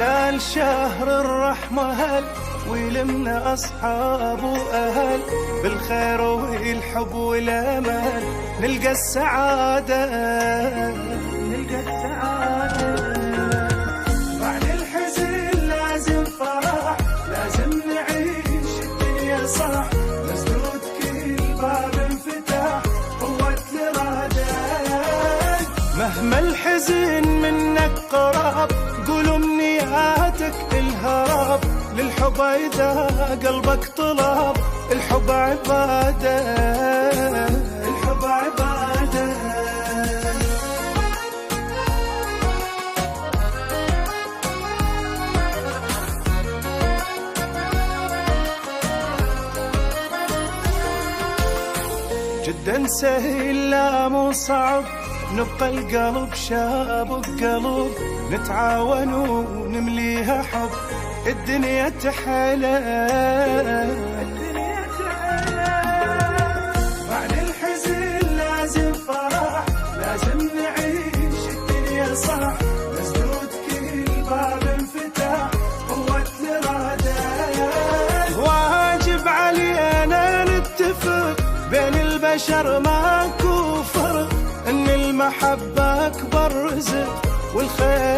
هلال شهر الرحمة هل ويلمنا أصحاب وأهل بالخير والحب والأمل نلقى السعادة نلقى السعادة. بعد الحزن لازم فرح، لازم نعيش الدنيا صح، مسدود كل باب انفتاح قوة الإرادة. مهما الحزن منك قراب قول أمنياتك الهرب للحب إذا قلبك طلب. الحب عبادة الحب عبادة. جدا سهل لا مو صعب، نبقى القلب شاب وقلب نتعاون ونمليها حب. الدنيا تحلى الدنيا تحلى. بعد الحزن لازم فرح، لازم نعيش الدنيا صح، مسدود كل باب انفتاح قوة الإرادة. واجب علينا نتفق بين البشر ماكو فرق، ان المحبة اكبر رزق والخير